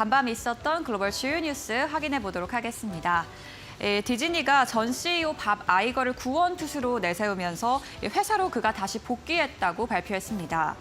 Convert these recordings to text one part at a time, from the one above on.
간밤에 있었던 글로벌 주요 뉴스 확인해 보도록 하겠습니다. 디즈니가 전 CEO 밥 아이거를 구원투수로 내세우면서 회사로 그가 다시 복귀했다고 발표했습니다.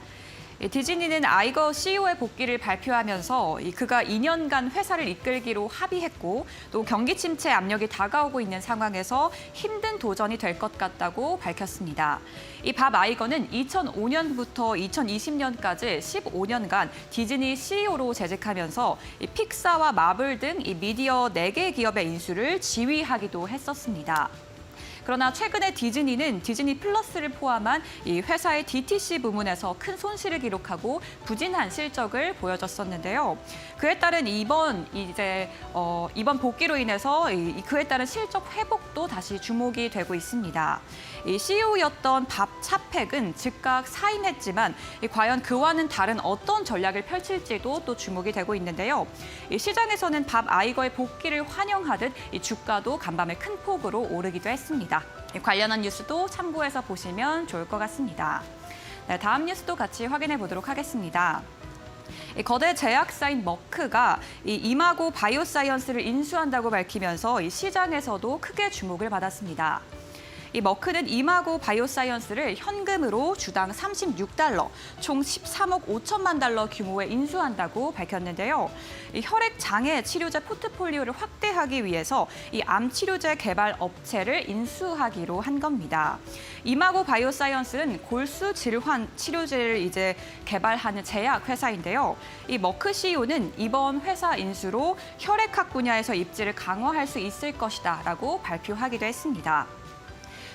디즈니는 아이거 CEO의 복귀를 발표하면서 그가 2년간 회사를 이끌기로 합의했고 또 경기 침체 압력이 다가오고 있는 상황에서 힘든 도전이 될 것 같다고 밝혔습니다. 이 밥 아이거는 2005년부터 2020년까지 15년간 디즈니 CEO로 재직하면서 픽사와 마블 등 미디어 4개 기업의 인수를 지휘하기도 했었습니다. 그러나 최근에 디즈니는 디즈니 플러스를 포함한 이 회사의 DTC 부문에서 큰 손실을 기록하고 부진한 실적을 보여줬었는데요. 그에 따른 이번 복귀로 인해서 그에 따른 실적 회복도 다시 주목이 되고 있습니다. 이 CEO였던 밥 차팩은 즉각 사임했지만 과연 그와는 다른 어떤 전략을 펼칠지도 또 주목이 되고 있는데요. 시장에서는 밥 아이거의 복귀를 환영하듯 주가도 간밤에 큰 폭으로 오르기도 했습니다. 관련한 뉴스도 참고해서 보시면 좋을 것 같습니다. 네, 다음 뉴스도 같이 확인해 보도록 하겠습니다. 거대 제약사인 머크가 이마고 바이오사이언스를 인수한다고 밝히면서 시장에서도 크게 주목을 받았습니다. 이 머크는 이마고 바이오사이언스를 현금으로 주당 $36, 총 13억 5천만 달러 규모에 인수한다고 밝혔는데요. 이 혈액 장애 치료제 포트폴리오를 확대하기 위해서 이 암 치료제 개발 업체를 인수하기로 한 겁니다. 이마고 바이오사이언스는 골수 질환 치료제를 개발하는 제약 회사인데요. 이 머크 CEO는 이번 회사 인수로 혈액학 분야에서 입지를 강화할 수 있을 것이다라고 발표하기도 했습니다.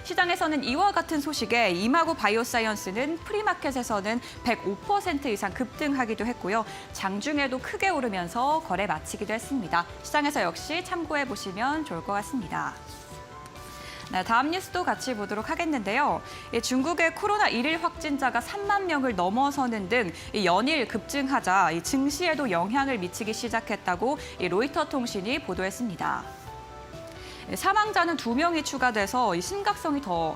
시장에서는 이와 같은 소식에 이마고 바이오사이언스는 프리마켓에서는 105% 이상 급등하기도 했고요. 장중에도 크게 오르면서 거래 마치기도 했습니다. 시장에서 역시 참고해 보시면 좋을 것 같습니다. 네, 다음 뉴스도 같이 보도록 하겠는데요. 중국의 코로나 1일 확진자가 3만 명을 넘어서는 등 연일 급증하자 증시에도 영향을 미치기 시작했다고 로이터 통신이 보도했습니다. 사망자는 2명이 추가돼서 심각성이 더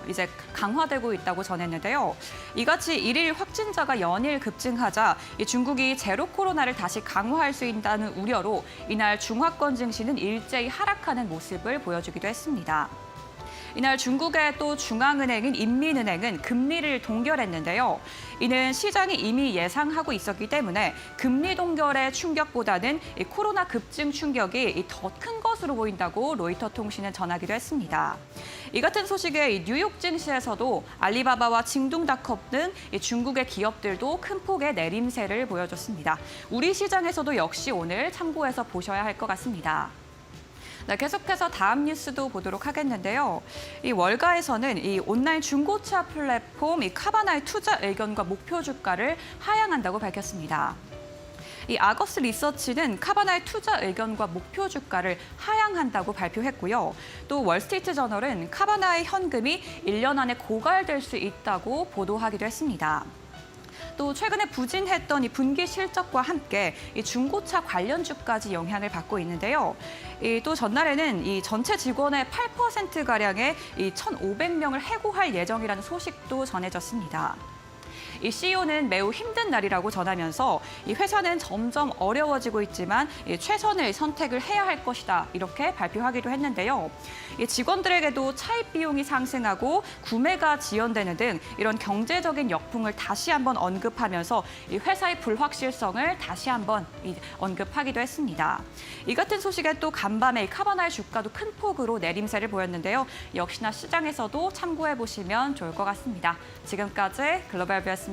강화되고 있다고 전했는데요. 이같이 1일 확진자가 연일 급증하자 중국이 제로 코로나를 다시 강화할 수 있다는 우려로 이날 중화권 증시는 일제히 하락하는 모습을 보여주기도 했습니다. 이날 중국의 또 중앙은행인 인민은행은 금리를 동결했는데요. 이는 시장이 이미 예상하고 있었기 때문에 금리 동결의 충격보다는 코로나 급증 충격이 더 큰 것으로 보인다고 로이터 통신은 전하기도 했습니다. 이 같은 소식에 뉴욕 증시에서도 알리바바와 징둥닷컴 등 중국의 기업들도 큰 폭의 내림세를 보여줬습니다. 우리 시장에서도 역시 오늘 참고해서 보셔야 할 것 같습니다. 네, 계속해서 다음 뉴스도 보도록 하겠는데요. 이 월가에서는 이 온라인 중고차 플랫폼 카바나의 투자 의견과 목표 주가를 하향한다고 밝혔습니다. 이 아거스 리서치는 카바나의 투자 의견과 목표 주가를 하향한다고 발표했고요. 또 월스트리트 저널은 카바나의 현금이 1년 안에 고갈될 수 있다고 보도하기도 했습니다. 또 최근에 부진했던 이 분기 실적과 함께 이 중고차 관련주까지 영향을 받고 있는데요. 또 전날에는 이 전체 직원의 8%가량의 1,500명을 해고할 예정이라는 소식도 전해졌습니다. 이 CEO는 매우 힘든 날이라고 전하면서 이 회사는 점점 어려워지고 있지만 최선의 선택을 해야 할 것이다 이렇게 발표하기도 했는데요. 직원들에게도 차입 비용이 상승하고 구매가 지연되는 등 이런 경제적인 역풍을 다시 한번 언급하면서 이 회사의 불확실성을 다시 한번 언급하기도 했습니다. 이 같은 소식에 또 간밤에 카바나의 주가도 큰 폭으로 내림세를 보였는데요. 역시나 시장에서도 참고해 보시면 좋을 것 같습니다. 지금까지 글로벌 뷰였습니다.